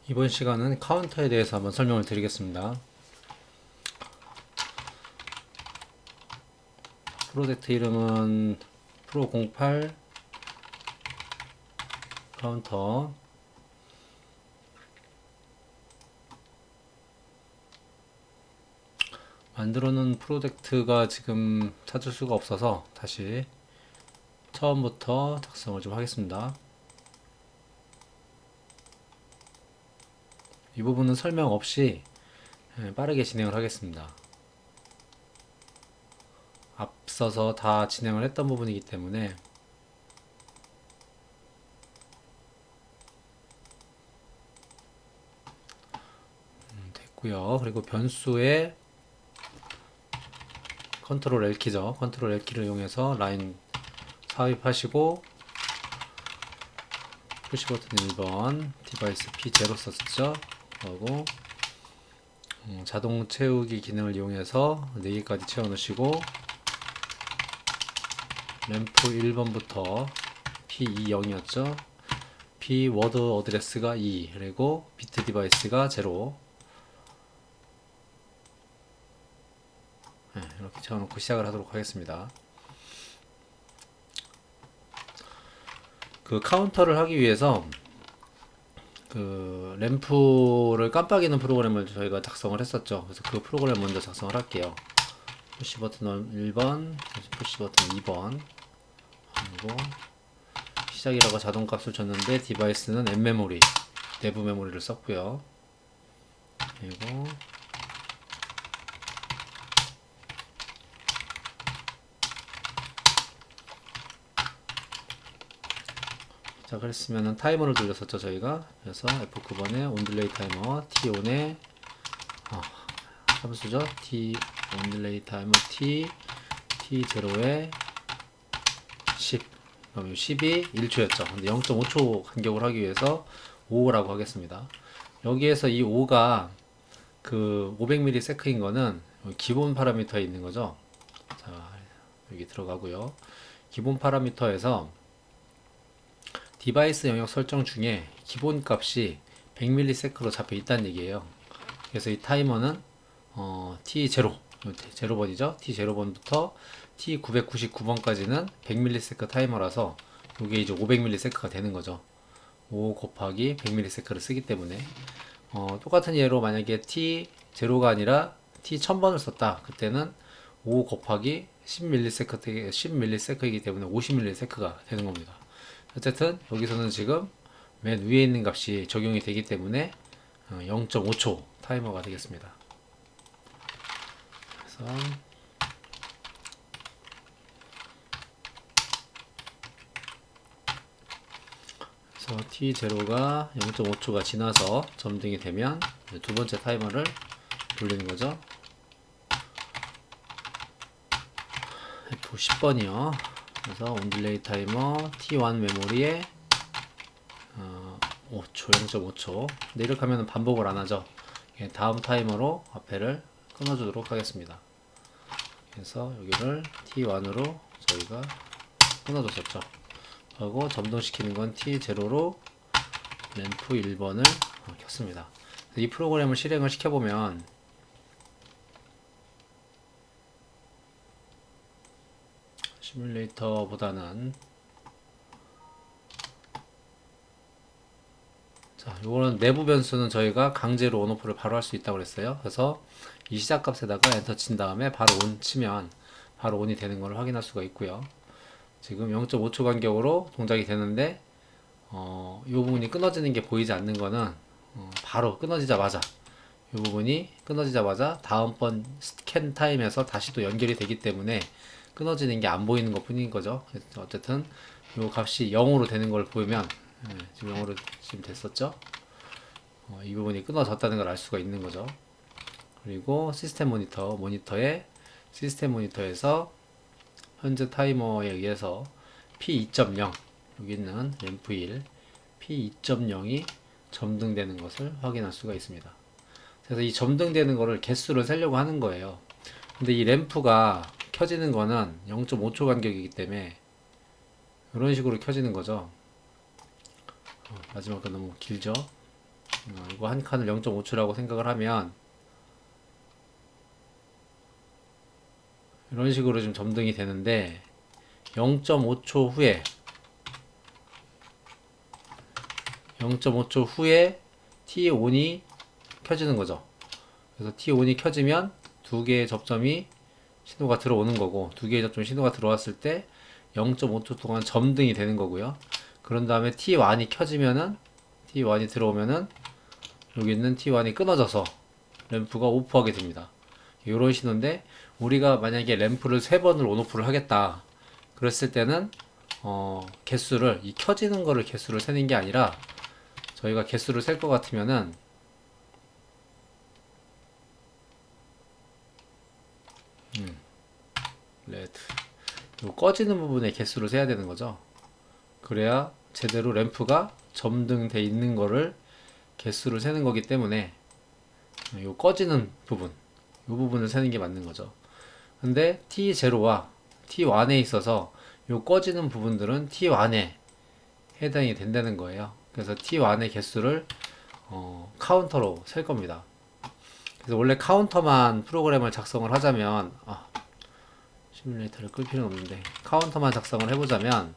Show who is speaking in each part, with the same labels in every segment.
Speaker 1: 이번 시간은 카운터에 대해서 한번 설명을 드리겠습니다. 프로젝트 이름은 프로08 카운터. 만들어 놓은 프로젝트가 지금 찾을 수가 없어서 다시 처음부터 작성을 좀 하겠습니다. 이 부분은 설명 없이 빠르게 진행을 하겠습니다. 앞서서 다 진행을 했던 부분이기 때문에 됐고요. 그리고 변수에 컨트롤 L키죠. 컨트롤 L키를 이용해서 라인 삽입하시고 푸시 버튼 1번 디바이스 P0 썼죠. 하고 자동 채우기 기능을 이용해서 4개까지 채워 넣으시고 램프 1번부터 P20이었죠. P 워드 어드레스가 2 그리고 비트 디바이스가 0 이렇게 채워놓고 시작을 하도록 하겠습니다. 그 카운터를 하기 위해서 그 램프를 깜빡이는 프로그램을 저희가 작성을 했었죠. 그래서 그 프로그램 먼저 작성을 할게요. 푸시 버튼 1번, 푸시 버튼 2번 그리고 시작이라고 자동값을 줬는데 디바이스는 N메모리, 내부 메모리를 썼고요. 그리고 자, 그랬으면은 타이머를 돌렸었죠, 저희가. 그래서 F9번에 온딜레이 타이머 T1에 함수죠. T 온딜레이 타이머 T0에 10. 그럼 10이 1초였죠. 근데 0.5초 간격을 하기 위해서 5라고 하겠습니다. 여기에서 이 5가 그 500ms인 거는 기본 파라미터에 있는 거죠. 자, 여기 들어가고요. 기본 파라미터에서 디바이스 영역 설정 중에 기본 값이 100ms로 잡혀 있다는 얘기예요. 그래서 이 타이머는 T0, 0번이죠. T0번부터 T999번까지는 100ms 타이머라서 이게 이제 500ms가 되는 거죠. 5 곱하기 100ms를 쓰기 때문에 똑같은 예로 만약에 T0가 아니라 T1000번을 썼다. 그때는 5 곱하기 10ms이기 때문에 50ms가 되는 겁니다. 어쨌든 여기서는 지금 맨 위에 있는 값이 적용이 되기 때문에 0.5초 타이머가 되겠습니다. 그래서 T0가 0.5초가 지나서 점등이 되면 두 번째 타이머를 돌리는 거죠. F10번이요. 그래서 온딜레이 타이머 T1 메모리에 5초, 0.5초. 근데 이렇게 하면 반복을 안 하죠. 다음 타이머로 앞에를 끊어주도록 하겠습니다. 그래서 여기를 T1으로 저희가 끊어줬었죠. 하고 점등시키는 건 T0로 램프 1번을 켰습니다. 이 프로그램을 실행을 시켜보면 시뮬레이터보다는 자, 요거는 내부 변수는 저희가 강제로 온오프를 바로 할 수 있다고 그랬어요. 그래서 이 시작 값에다가 엔터 친 다음에 바로 온 치면 바로 온이 되는 걸 확인할 수가 있고요. 지금 0.5초 간격으로 동작이 되는데 이 부분이 끊어지는 게 보이지 않는 거는 바로 끊어지자마자 이 부분이 끊어지자마자 다음번 스캔 타임에서 다시 또 연결이 되기 때문에 끊어지는 게 안 보이는 것 뿐인 거죠. 어쨌든 이 값이 0으로 되는 걸 보면 지금 0으로 지금 됐었죠. 이 부분이 끊어졌다는 걸 알 수가 있는 거죠. 그리고 시스템 모니터에 시스템 모니터에서 현재 타이머에 의해서 P2.0 여기 있는 램프 1 P2.0이 점등되는 것을 확인할 수가 있습니다. 그래서 이 점등되는 거를 개수를 세려고 하는 거예요. 근데 이 램프가 켜지는 거는 0.5초 간격이기 때문에 이런 식으로 켜지는 거죠. 마지막 거 너무 길죠. 이거 한 칸을 0.5초라고 생각을 하면 이런 식으로 좀 점등이 되는데 0.5초 후에 0.5초 후에 T1이 켜지는 거죠. 그래서 T1이 켜지면 두 개의 접점이 신호가 들어오는 거고, 두 개의 접점 신호가 들어왔을 때 0.5초 동안 점등이 되는 거고요. 그런 다음에 T1이 켜지면은, T1이 들어오면은 여기 있는 T1이 끊어져서 램프가 오프하게 됩니다. 이런 신호인데, 우리가 만약에 램프를 3번을 온오프를 하겠다 그랬을 때는 개수를, 이 켜지는 거를 개수를 세는 게 아니라, 저희가 개수를 셀 것 같으면은 레드, 요 꺼지는 부분의 개수를 세야 되는 거죠. 그래야 제대로 램프가 점등돼 있는 거를 개수를 세는 거기 때문에 요 꺼지는 부분, 요 부분을 세는 게 맞는 거죠. 근데 T0와 T1에 있어서 요 꺼지는 부분들은 T1에 해당이 된다는 거예요. 그래서 T1의 개수를 카운터로 셀 겁니다. 그래서 원래 카운터만 프로그램을 작성을 하자면, 시뮬레이터를 끌 필요는 없는데, 카운터만 작성을 해보자면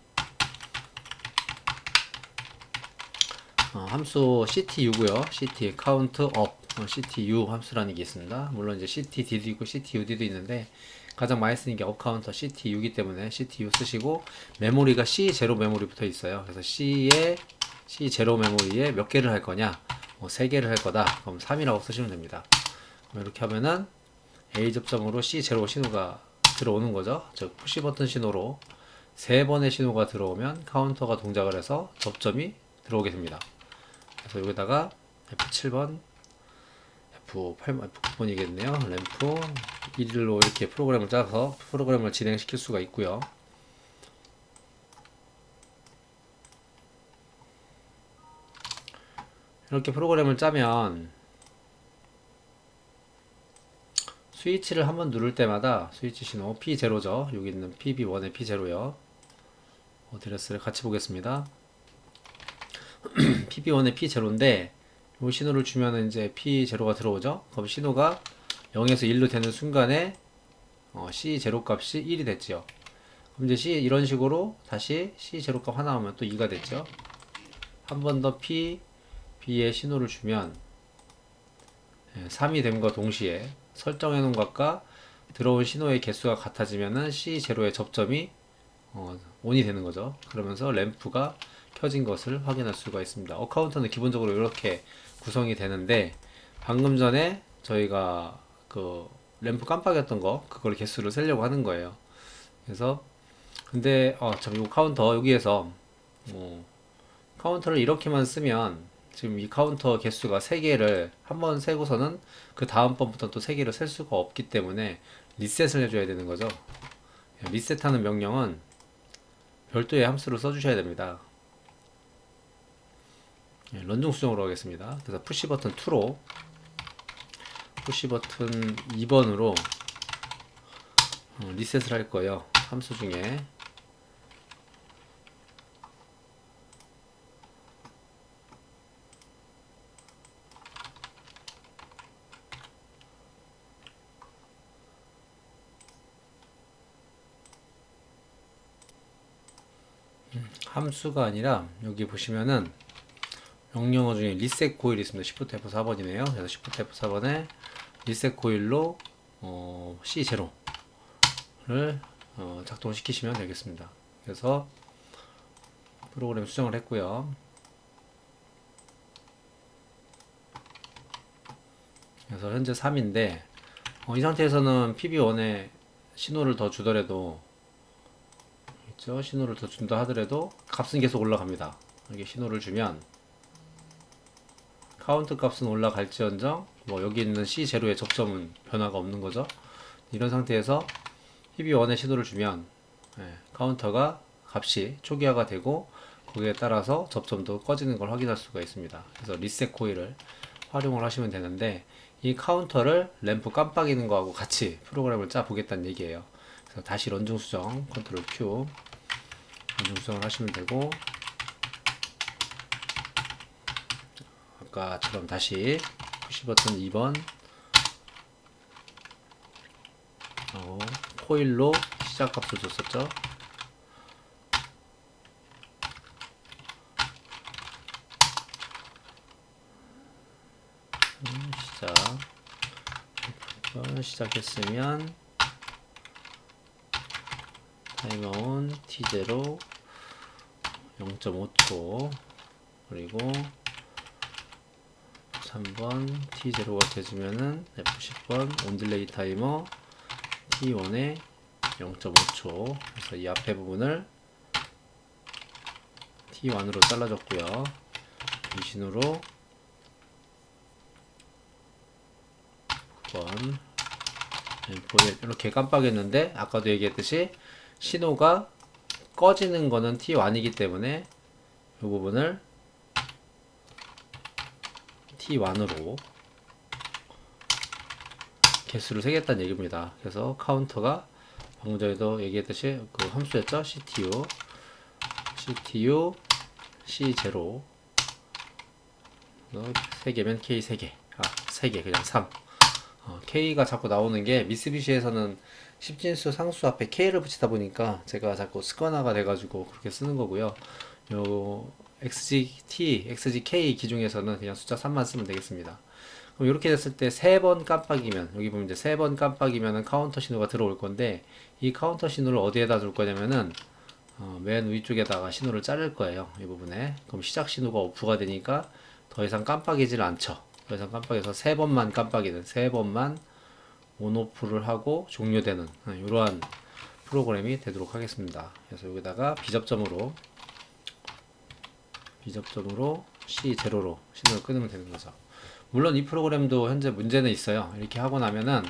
Speaker 1: 함수 ctu고요. ct count up ctu 함수라는 게 있습니다. 물론 이제 ctd도 있고 ctud도 있는데 가장 많이 쓰는 게 up counter ctu이기 때문에 ctu 쓰시고, 메모리가 C0 메모리 붙어 있어요. 그래서 C0 메모리에 몇 개를 할 거냐, 3개를 할 거다. 그럼 3이라고 쓰시면 됩니다. 이렇게 하면은 A 접점으로 C0 신호가 들어오는 거죠. 즉 푸시 버튼 신호로 3번의 신호가 들어오면 카운터가 동작을 해서 접점이 들어오게 됩니다. 그래서 여기다가 F7번, F8번, F9번이겠네요. 램프 1로 이렇게 프로그램을 짜서 프로그램을 진행시킬 수가 있고요. 이렇게 프로그램을 짜면 스위치를 한번 누를 때마다 스위치 신호 P0죠. 여기 있는 PB1의 P0요. 어드레스를 같이 보겠습니다. PB1의 P0인데 이 신호를 주면은 이제 P0가 들어오죠. 그럼 신호가 0에서 1로 되는 순간에 C0 값이 1이 됐죠. 그럼 이제 이런 식으로 다시 C0 값 하나 오면 또 2가 됐죠. 한 번 더 B의 신호를 주면 3이 됨과 동시에 설정해 놓은 것과 들어온 신호의 개수가 같아지면은 C0의 접점이 ON이 되는 거죠. 그러면서 램프가 켜진 것을 확인할 수가 있습니다. 카운터는 기본적으로 이렇게 구성이 되는데, 방금 전에 저희가 그 램프 깜빡였던 거, 그걸 개수를 세려고 하는 거예요. 그래서 근데 참, 이 카운터 여기에서 카운터를 이렇게만 쓰면 지금 이 카운터 개수가 3개를 한 번 세고서는 그 다음 번부터 또 3개를 셀 수가 없기 때문에 리셋을 해줘야 되는 거죠. 리셋하는 명령은 별도의 함수를 써주셔야 됩니다. 런중 수정으로 하겠습니다. 그래서 푸시 버튼 2로, 푸시 버튼 2번으로 리셋을 할 거예요. 함수 중에 함수가 아니라 여기 보시면은 명령어 중에 리셋 코일이 있습니다. Shift F4번이네요. 그래서 Shift F4번에 리셋 코일로 C0를 작동시키시면 되겠습니다. 그래서 프로그램 수정을 했고요. 그래서 현재 3인데 이 상태에서는 PB1에 신호를 더 주더라도 있죠? 신호를 더 준다 하더라도 값은 계속 올라갑니다. 이렇게 신호를 주면 카운트 값은 올라갈지언정 여기 있는 C0의 접점은 변화가 없는 거죠. 이런 상태에서 PB1에 신호를 주면 카운터가 값이 초기화가 되고 거기에 따라서 접점도 꺼지는 걸 확인할 수가 있습니다. 그래서 리셋 코일을 활용을 하시면 되는데, 이 카운터를 램프 깜빡이는 거하고 같이 프로그램을 짜 보겠다는 얘기예요. 그래서 다시 런중 수정 컨트롤 Q 런중 수정을 하시면 되고, 아까처럼 다시 푸시 버튼 2번 코일로 시작값을 줬었죠. 시작했으면 타이머온 T0 0.5초 그리고 3번 T0가 돼주면은 F10번 온딜레이 타이머 T1에 0.5초 그래서 이 앞에 부분을 T1으로 잘라줬고요. 미신으로 9번 이렇게 깜빡했는데 아까도 얘기했듯이 신호가 꺼지는 거는 T1이기 때문에 이 부분을 T1으로 개수를 세겠다는 얘기입니다. 그래서 카운터가 방금 전에도 얘기했듯이 그 함수였죠. CTU C0 3개면 K 3개 3개 그냥 3 K가 자꾸 나오는 게 미쓰비시에서는 10진수 상수 앞에 K를 붙이다 보니까 제가 자꾸 습관화가 돼가지고 그렇게 쓰는 거고요. 요 XGT, XGK 기종에서는 그냥 숫자 3만 쓰면 되겠습니다. 그럼 이렇게 됐을 때 3번 깜빡이면 여기 보면 이제 3번 깜빡이면은 카운터 신호가 들어올 건데 이 카운터 신호를 어디에다 둘 거냐면은 맨 위쪽에다가 신호를 자를 거예요. 이 부분에. 그럼 시작 신호가 오프가 되니까 더 이상 깜빡이질 않죠. 더 이상 깜빡여서 3번만 깜빡이는 3번만 온오프를 하고 종료되는 이러한 프로그램이 되도록 하겠습니다. 그래서 여기다가 비접점으로 C0로 신호를 끊으면 되는 거죠. 물론 이 프로그램도 현재 문제는 있어요. 이렇게 하고 나면은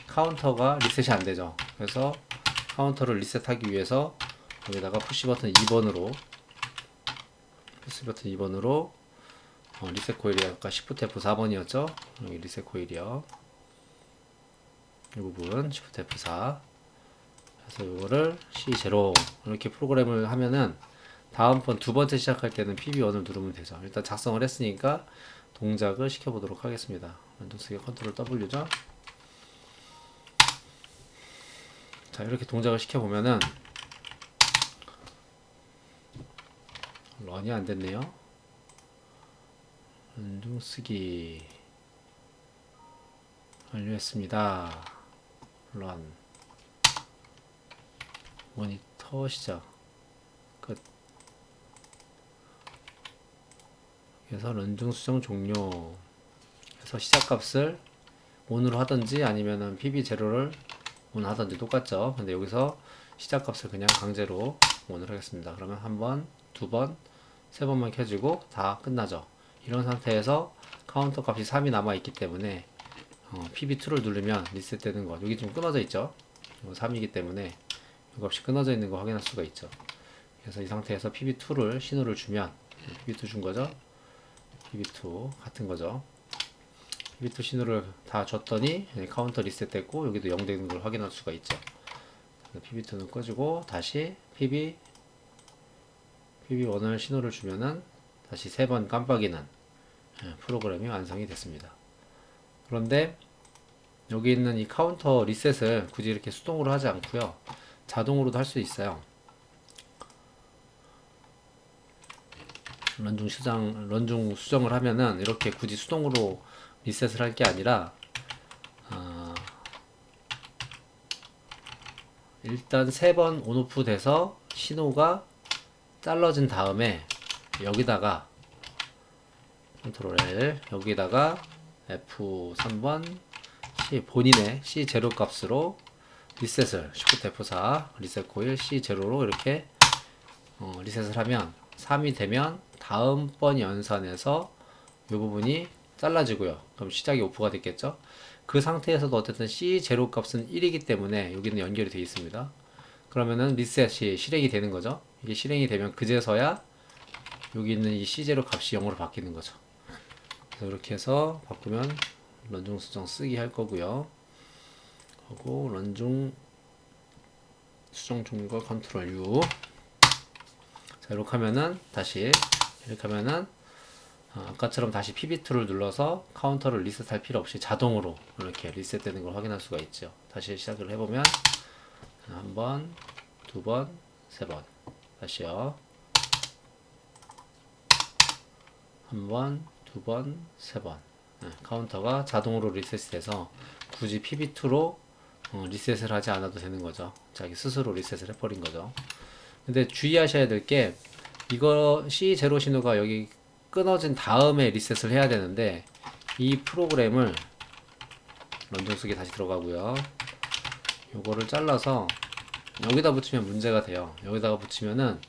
Speaker 1: 카운터가 리셋이 안 되죠. 그래서 카운터를 리셋하기 위해서 여기다가 푸시 버튼 2번으로 리셋 코일이 아까 Shift F4번이었죠. 여기 리셋 코일이요. 이 부분 Shift F4. 그래서 이거를 C0 이렇게 프로그램을 하면은 다음번 두 번째 시작할 때는 PB1을 누르면 되죠. 일단 작성을 했으니까 동작을 시켜보도록 하겠습니다. 왼쪽쓰기 컨트롤 W죠. 자, 이렇게 동작을 시켜보면은 런이 안 됐네요. 왼쪽쓰기 완료했습니다. 런 모니터 시작 끝. 그래서 런중 수정 종료 해서 시작값을 ON으로 하든지 아니면은 PB0를 ON 하든지 똑같죠. 근데 여기서 시작값을 그냥 강제로 ON을 하겠습니다. 그러면 한 번, 두 번, 세 번만 켜지고 다 끝나죠. 이런 상태에서 카운터 값이 3이 남아있기 때문에 PB2를 누르면 리셋되는 거 여기 좀 끊어져 있죠. 3이기 때문에 이 값이 끊어져 있는 거 확인할 수가 있죠. 그래서 이 상태에서 PB2를 신호를 주면 PB2 준 거죠. PB2 같은 거죠. PB2 신호를 다 줬더니 카운터 리셋됐고 여기도 0 되는 걸 확인할 수가 있죠. PB2는 꺼지고 다시 PB1을 신호를 주면은 다시 3번 깜빡이는 프로그램이 완성이 됐습니다. 그런데 여기 있는 이 카운터 리셋을 굳이 이렇게 수동으로 하지 않고요. 자동으로도 할 수 있어요. 런중 수정을 하면은 이렇게 굳이 수동으로 리셋을 할 게 아니라 일단 3번 온오프 돼서 신호가 잘라진 다음에 여기다가 컨트롤 L 여기다가 F3번 본인의 C0 값으로 리셋을 Shift F4 리셋 코일 C0로 이렇게 리셋을 하면 3이 되면 다음번 연산에서 이 부분이 잘라지고요. 그럼 시작이 오프가 됐겠죠. 그 상태에서도 어쨌든 C0 값은 1이기 때문에 여기는 연결이 되어 있습니다. 그러면은 리셋이 실행이 되는 거죠. 이게 실행이 되면 그제서야 여기 있는 이 C0 값이 0으로 바뀌는 거죠. 그래서 이렇게 해서 바꾸면 런중 수정 쓰기 할 거고요. 하고 런중 수정 종류가 컨트롤 U. 자, 이렇게 하면은 다시 이렇게 하면은 아까처럼 다시 PB2를 눌러서 카운터를 리셋할 필요 없이 자동으로 이렇게 리셋되는 걸 확인할 수가 있죠. 다시 시작을 해보면 한 번, 두 번, 세 번. 다시요. 한 번, 두 번, 세 번. 카운터가 자동으로 리셋이 돼서 굳이 PB2로 리셋을 하지 않아도 되는 거죠. 자기 스스로 리셋을 해버린 거죠. 근데 주의하셔야 될 게 이거 C0 신호가 여기 끊어진 다음에 리셋을 해야 되는데 이 프로그램을 런던 속에 다시 들어가고요. 요거를 잘라서 여기다 붙이면 문제가 돼요. 여기다가 붙이면은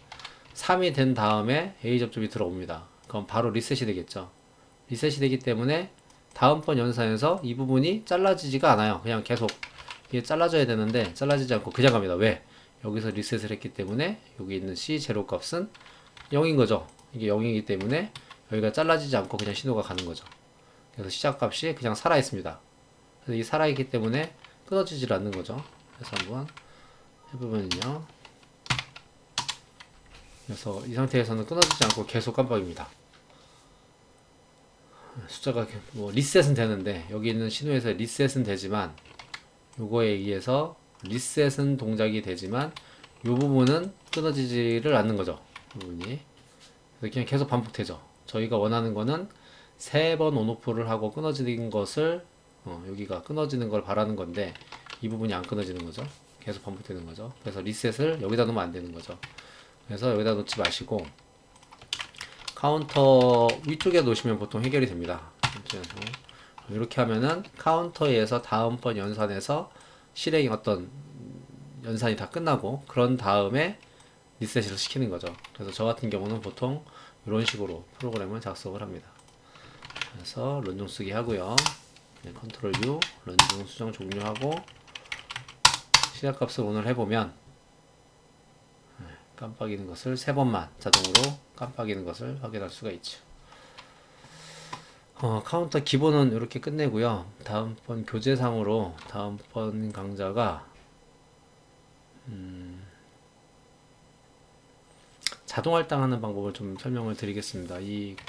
Speaker 1: 3이 된 다음에 A 접점이 들어옵니다. 그럼 바로 리셋이 되겠죠. 리셋이 되기 때문에 다음번 연산에서 이 부분이 잘라지지가 않아요. 그냥 계속 이게 잘라져야 되는데 잘라지지 않고 그냥 갑니다. 왜? 여기서 리셋을 했기 때문에 여기 있는 C0 값은 0인 거죠. 이게 0이기 때문에 여기가 잘라지지 않고 그냥 신호가 가는 거죠. 그래서 시작 값이 그냥 살아 있습니다. 그래서 이 살아 있기 때문에 끊어지질 않는 거죠. 그래서 한번 해보면요. 그래서 이 상태에서는 끊어지지 않고 계속 깜빡입니다. 숫자가 뭐 리셋은 되는데 여기 있는 신호에서 리셋은 되지만 요거에 의해서 리셋은 동작이 되지만 요 부분은 끊어지지를 않는 거죠. 부분이 그냥 계속 반복되죠. 저희가 원하는 거는 3번 온오프를 하고 끊어지는 것을 여기가 끊어지는 걸 바라는 건데 이 부분이 안 끊어지는 거죠. 계속 반복되는 거죠. 그래서 리셋을 여기다 놓으면 안 되는 거죠. 그래서 여기다 놓지 마시고 카운터 위쪽에 놓으시면 보통 해결이 됩니다. 이렇게 하면은 카운터에서 다음번 연산에서 실행이 어떤 연산이 다 끝나고 그런 다음에 리셋을 시키는 거죠. 그래서 저 같은 경우는 보통 이런 식으로 프로그램을 작성을 합니다. 그래서 런종 쓰기 하고요. 컨트롤 U, 런종 수정 종료하고 시작값을 오늘 해보면 깜빡이는 것을 3번만 자동으로 깜빡이는 것을 확인할 수가 있죠. 카운터 기본은 이렇게 끝내고요. 다음번 교재상으로 다음번 강좌가 자동 할당하는 방법을 좀 설명을 드리겠습니다.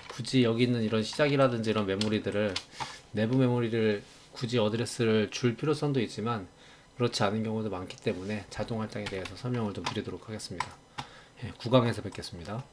Speaker 1: 굳이 여기 있는 이런 시작이라든지 이런 메모리들을 내부 메모리를 굳이 어드레스를 줄 필요성도 있지만 그렇지 않은 경우도 많기 때문에 자동 할당에 대해서 설명을 좀 드리도록 하겠습니다. 9강에서 뵙겠습니다.